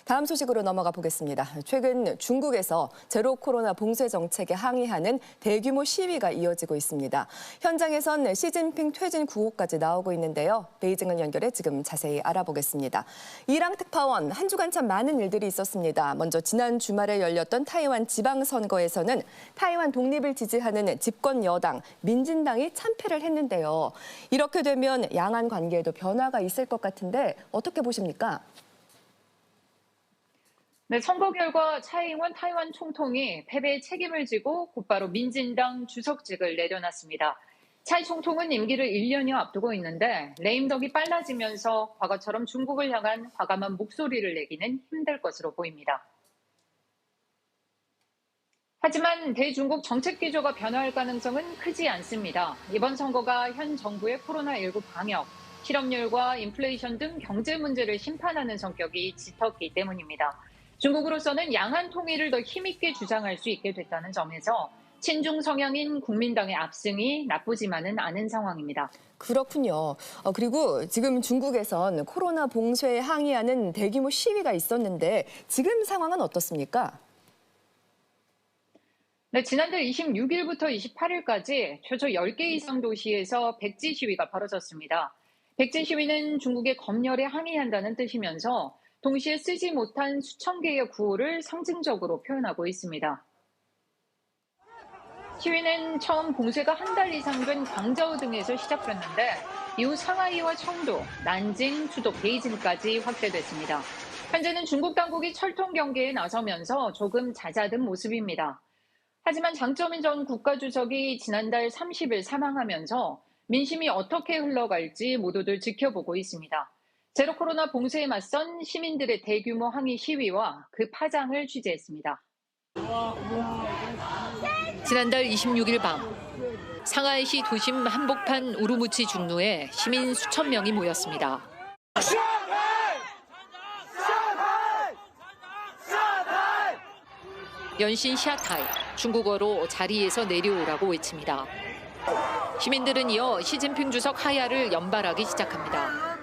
다음 소식으로 넘어가 보겠습니다. 최근 중국에서 제로 코로나 봉쇄 정책에 항의하는 대규모 시위가 이어지고 있습니다. 현장에선 시진핑 퇴진 구호까지 나오고 있는데요. 베이징을 연결해 지금 자세히 알아보겠습니다. 이랑 특파원, 한 주간 참 많은 일들이 있었습니다. 먼저 지난 주말에 열렸던 타이완 지방선거에서는 타이완 독립을 지지하는 집권 여당 민진당이 참패를 했는데요. 이렇게 되면 양안 관계에도 변화가 있을 것 같은데 어떻게 보십니까? 네, 선거 결과 차이잉원 타이완 총통이 패배의 책임을 지고 곧바로 민진당 주석직을 내려놨습니다. 차이 총통은 임기를 1년여 앞두고 있는데 레임덕이 빨라지면서 과거처럼 중국을 향한 과감한 목소리를 내기는 힘들 것으로 보입니다. 하지만 대중국 정책 기조가 변화할 가능성은 크지 않습니다. 이번 선거가 현 정부의 코로나19 방역, 실업률과 인플레이션 등 경제 문제를 심판하는 성격이 짙었기 때문입니다. 중국으로서는 양안 통일을 더 힘있게 주장할 수 있게 됐다는 점에서 친중 성향인 국민당의 압승이 나쁘지만은 않은 상황입니다. 그렇군요. 그리고 지금 중국에선 코로나 봉쇄에 항의하는 대규모 시위가 있었는데 지금 상황은 어떻습니까? 네, 지난달 26일부터 28일까지 최소 10개 이상 도시에서 백지 시위가 벌어졌습니다. 백지 시위는 중국의 검열에 항의한다는 뜻이면서 동시에 쓰지 못한 수천 개의 구호를 상징적으로 표현하고 있습니다. 시위는 처음 봉쇄가 한 달 이상 된 광저우 등에서 시작됐는데 이후 상하이와 청도, 난징, 수도 베이징까지 확대됐습니다. 현재는 중국 당국이 철통 경계에 나서면서 조금 잦아든 모습입니다. 하지만 장쩌민 전 국가주석이 지난달 30일 사망하면서 민심이 어떻게 흘러갈지 모두들 지켜보고 있습니다. 제로 코로나 봉쇄에 맞선 시민들의 대규모 항의 시위와 그 파장을 취재했습니다. 지난달 26일 밤 상하이시 도심 한복판 우루무치 중루에 시민 수천 명이 모였습니다. 연신 샤타이, 중국어로 자리에서 내려오라고 외칩니다. 시민들은 이어 시진핑 주석 하야를 연발하기 시작합니다.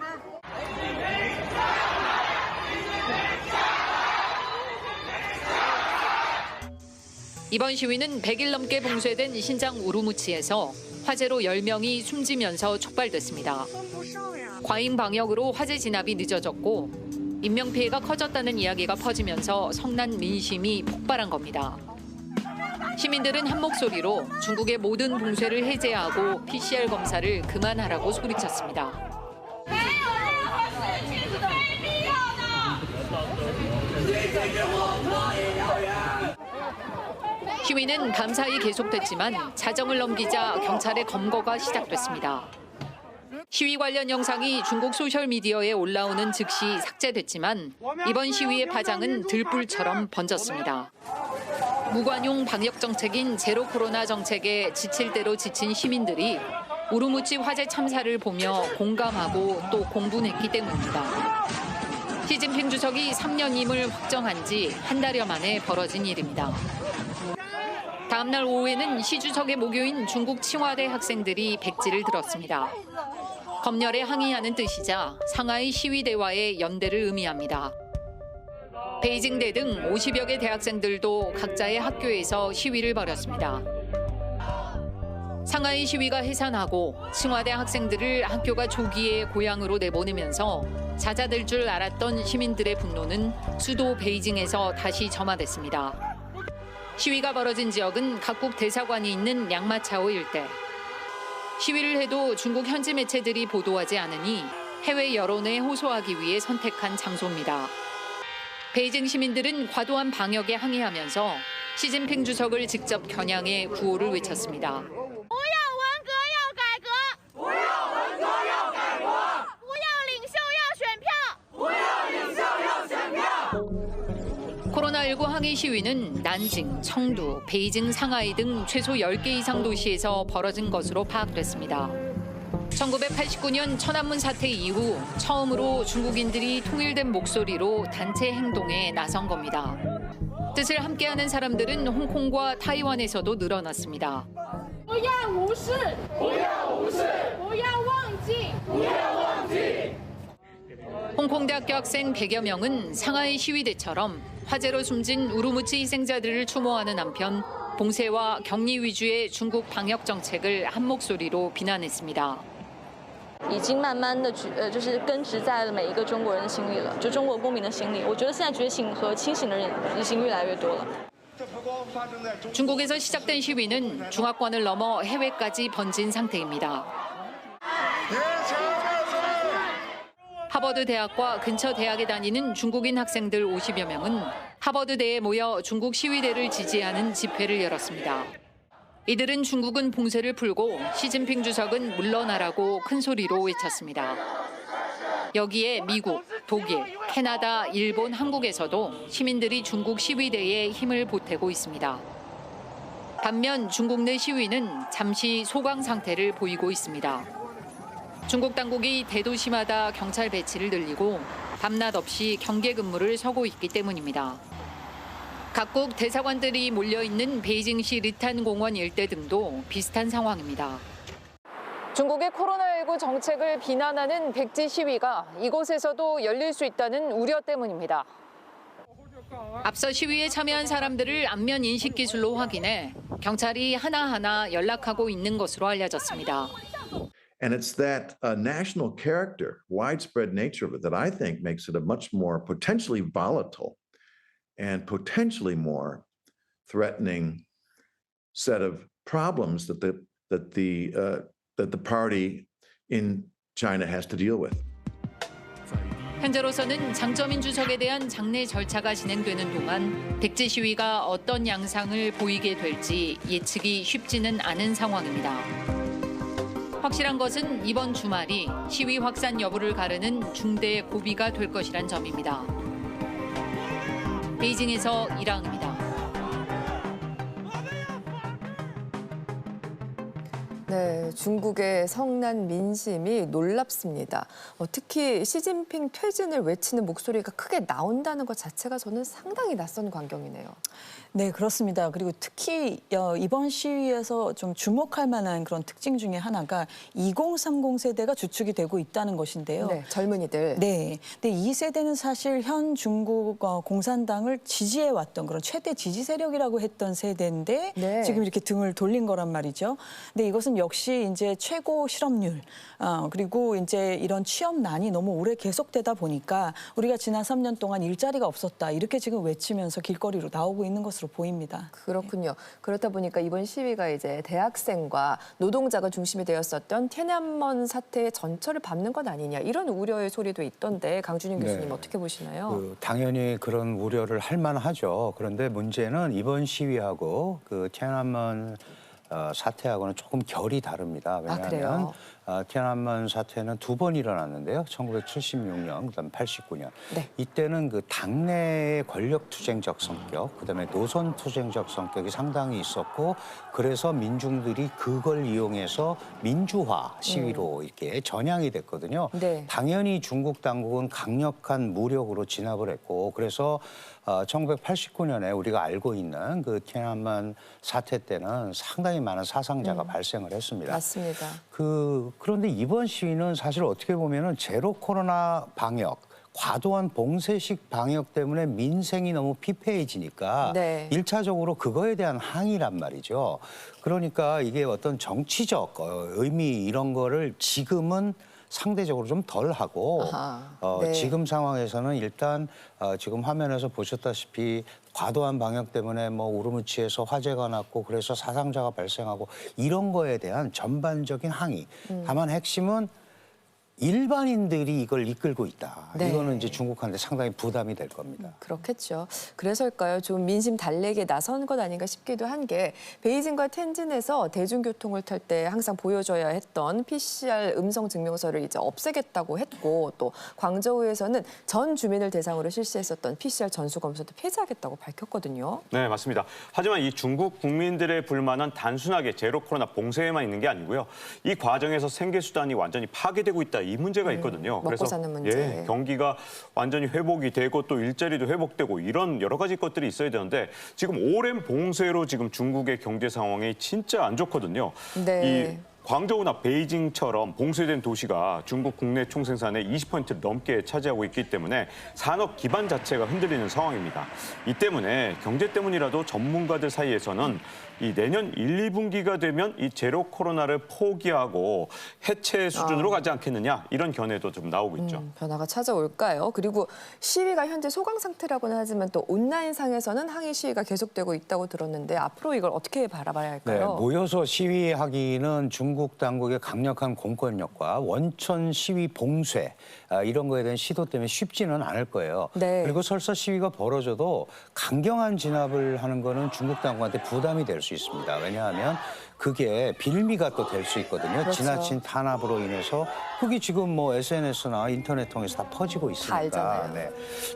이번 시위는 100일 넘게 봉쇄된 신장 우루무치에서 화재로 10명이 숨지면서 촉발됐습니다. 과잉 방역으로 화재 진압이 늦어졌고 인명피해가 커졌다는 이야기가 퍼지면서 성난 민심이 폭발한 겁니다. 시민들은 한 목소리로 중국의 모든 봉쇄를 해제하고 PCR 검사를 그만하라고 소리쳤습니다. 시위는 밤사이 계속됐지만 자정을 넘기자 경찰의 검거가 시작됐습니다. 시위 관련 영상이 중국 소셜미디어에 올라오는 즉시 삭제됐지만 이번 시위의 파장은 들불처럼 번졌습니다. 무관용 방역 정책인 제로 코로나 정책에 지칠 대로 지친 시민들이 우루무치 화재 참사를 보며 공감하고 또 공분했기 때문입니다. 시진핑 주석이 3년임을 확정한 지 한 달여 만에 벌어진 일입니다. 다음 날 오후에는 시 주석의 모교인 중국 칭화대 학생들이 백지를 들었습니다. 검열에 항의하는 뜻이자 상하이 시위대와의 연대를 의미합니다. 베이징대 등 50여 개 대학생들도 각자의 학교에서 시위를 벌였습니다. 상하이 시위가 해산하고 칭화대 학생들을 학교가 조기에 고향으로 내보내면서 잦아들 줄 알았던 시민들의 분노는 수도 베이징에서 다시 점화됐습니다. 시위가 벌어진 지역은 각국 대사관이 있는 양마차오 일대. 시위를 해도 중국 현지 매체들이 보도하지 않으니 해외 여론에 호소하기 위해 선택한 장소입니다. 베이징 시민들은 과도한 방역에 항의하면서 시진핑 주석을 직접 겨냥해 구호를 외쳤습니다. 코로나19 항의 시위는 난징, 청두, 베이징, 상하이 등 최소 10개 이상 도시에서 벌어진 것으로 파악됐습니다. 1989년 천안문 사태 이후 처음으로 중국인들이 통일된 목소리로 단체 행동에 나선 겁니다. 뜻을 함께하는 사람들은 홍콩과 타이완에서도 늘어났습니다. 홍콩 대학교 학생 100여 명은 상하이 시위대처럼 화재로 숨진 우루무치 희생자들을 추모하는 한편 봉쇄와 격리 위주의 중국 방역 정책을 한 목소리로 비난했습니다. 已经慢慢的就是根植在了每一个中国人的心里了，就中国公民的心里。我觉得现在觉醒和清醒的人已经越来越多了。 중국에서 시작된 시위는 중화권을 넘어 해외까지 번진 상태입니다. 하버드 대학과 근처 대학에 다니는 중국인 학생들 50여 명은 하버드대에 모여 중국 시위대를 지지하는 집회를 열었습니다. 이들은 중국은 봉쇄를 풀고 시진핑 주석은 물러나라고 큰 소리로 외쳤습니다. 여기에 미국, 독일, 캐나다, 일본, 한국에서도 시민들이 중국 시위대에 힘을 보태고 있습니다. 반면 중국 내 시위는 잠시 소강 상태를 보이고 있습니다. 중국 당국이 대도시마다 경찰 배치를 늘리고 밤낮 없이 경계 근무를 서고 있기 때문입니다. 각국 대사관들이 몰려있는 베이징시 르탄 공원 일대 등도 비슷한 상황입니다. 중국의 코로나19 정책을 비난하는 백지 시위가 이곳에서도 열릴 수 있다는 우려 때문입니다. 앞서 시위에 참여한 사람들을 안면 인식 기술로 확인해 경찰이 하나하나 연락하고 있는 것으로 알려졌습니다. And it's that national character, widespread nature of it, that I think makes it a much more potentially volatile and potentially more threatening set of problems that the party in China has to deal with. 현재로서는 장점인 주석에 대한 장례 절차가 진행되는 동안 백지 시위가 어떤 양상을 보이게 될지 예측이 쉽지는 않은 상황입니다. 확실한 것은 이번 주말이 시위 확산 여부를 가르는 중대 고비가 될 것이란 점입니다. 베이징에서 이랑입니다. 네, 중국의 성난 민심이 놀랍습니다. 특히 시진핑 퇴진을 외치는 목소리가 크게 나온다는 것 자체가 저는 상당히 낯선 광경이네요. 네, 그렇습니다. 그리고 특히 이번 시위에서 좀 주목할 만한 그런 특징 중에 하나가 2030 세대가 주축이 되고 있다는 것인데요. 네, 젊은이들. 네, 근데 이 세대는 사실 현 중국 공산당을 지지해왔던 그런 최대 지지 세력이라고 했던 세대인데 네. 지금 이렇게 등을 돌린 거란 말이죠. 근데 이것은 역시 이제 최고 실업률 그리고 이제 이런 취업난이 너무 오래 계속되다 보니까 우리가 지난 3년 동안 일자리가 없었다 이렇게 지금 외치면서 길거리로 나오고 있는 것으로 보입니다. 그렇군요. 그렇다 보니까 이번 시위가 이제 대학생과 노동자가 중심이 되었었던天安门 사태의 전철을 밟는 것 아니냐 이런 우려의 소리도 있던데 강준영 교수님 어떻게 보시나요? 당연히 그런 우려를 할 만하죠. 그런데 문제는 이번 시위하고天安门 사태하고는 조금 결이 다릅니다. 왜냐하면天安门 사태는 두 번 일어났는데요. 1976년, 그다음 89년. 네. 이때는 그 당내의 권력 투쟁적 성격, 그다음에 노선 투쟁적 성격이 상당히 있었고, 그래서 민중들이 그걸 이용해서 민주화 시위로 이렇게 전향이 됐거든요. 네. 당연히 중국 당국은 강력한 무력으로 진압을 했고, 그래서 1989년에 우리가 알고 있는 그天安门 사태 때는 상당히 많은 사상자가 발생을 했습니다. 맞습니다. 그런데 이번 시위는 사실 어떻게 보면은 제로 코로나 방역, 과도한 봉쇄식 방역 때문에 민생이 너무 피폐해지니까 네. 1차적으로 그거에 대한 항의란 말이죠. 그러니까 이게 어떤 정치적 의미 이런 거를 지금은 상대적으로 좀 덜하고 네. 지금 상황에서는 일단 지금 화면에서 보셨다시피 과도한 방역 때문에 뭐 우르무치에서 화재가 났고 그래서 사상자가 발생하고 이런 거에 대한 전반적인 항의. 다만 핵심은 일반인들이 이걸 이끌고 있다. 네. 이거는 이제 중국한테 상당히 부담이 될 겁니다. 그렇겠죠. 그래서일까요? 좀 민심 달래기에 나선 것 아닌가 싶기도 한 게 베이징과 텐진에서 대중교통을 탈 때 항상 보여줘야 했던 PCR 음성 증명서를 이제 없애겠다고 했고 또 광저우에서는 전 주민을 대상으로 실시했었던 PCR 전수검사도 폐지하겠다고 밝혔거든요. 네, 맞습니다. 하지만 이 중국 국민들의 불만은 단순하게 제로 코로나 봉쇄에만 있는 게 아니고요. 이 과정에서 생계 수단이 완전히 파괴되고 있다. 이 문제가 있거든요. 먹고 사는 문제. 경기가 완전히 회복이 되고 또 일자리도 회복되고 이런 여러 가지 것들이 있어야 되는데 지금 오랜 봉쇄로 지금 중국의 경제 상황이 진짜 안 좋거든요. 네. 이 광저우나 베이징처럼 봉쇄된 도시가 중국 국내 총생산의 20%를 넘게 차지하고 있기 때문에 산업 기반 자체가 흔들리는 상황입니다. 이 때문에 경제 때문이라도 전문가들 사이에서는 이 내년 1, 2분기가 되면 이 제로 코로나를 포기하고 해체 수준으로 가지 않겠느냐 이런 견해도 좀 나오고 있죠. 변화가 찾아올까요? 그리고 시위가 현재 소강 상태라고는 하지만 또 온라인상에서는 항의 시위가 계속되고 있다고 들었는데 앞으로 이걸 어떻게 바라봐야 네, 할까요? 모여서 시위하기는 중국 당국의 강력한 공권력과 원천 시위 봉쇄 이런 거에 대한 시도 때문에 쉽지는 않을 거예요. 네. 그리고 설사 시위가 벌어져도 강경한 진압을 하는 거는 중국 당국한테 부담이 될 수 있습니다. 왜냐하면 그게 빌미가 또 될 수 있거든요. 그렇죠. 지나친 탄압으로 인해서 그게 지금 뭐 SNS나 인터넷 통해서 다 퍼지고 다 있으니까 알잖아요.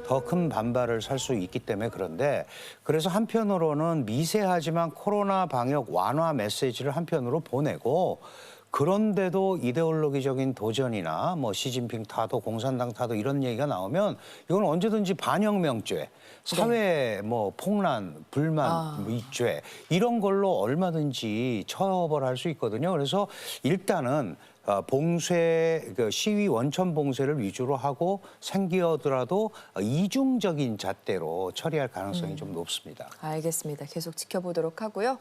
더 큰 반발을 살 수 있기 때문에 그런데 그래서 한편으로는 미세하지만 코로나 방역 완화 메시지를 한편으로 보내고 그런데도 이데올로기적인 도전이나 뭐 시진핑 타도 공산당 타도 이런 얘기가 나오면 이건 언제든지 반혁명죄, 사회 뭐 폭란, 불만 뭐 이죄 이런 걸로 얼마든지 처벌할 수 있거든요. 그래서 일단은 봉쇄, 그 시위 원천 봉쇄를 위주로 하고 생기더라도 이중적인 잣대로 처리할 가능성이 좀 높습니다. 알겠습니다. 계속 지켜보도록 하고요.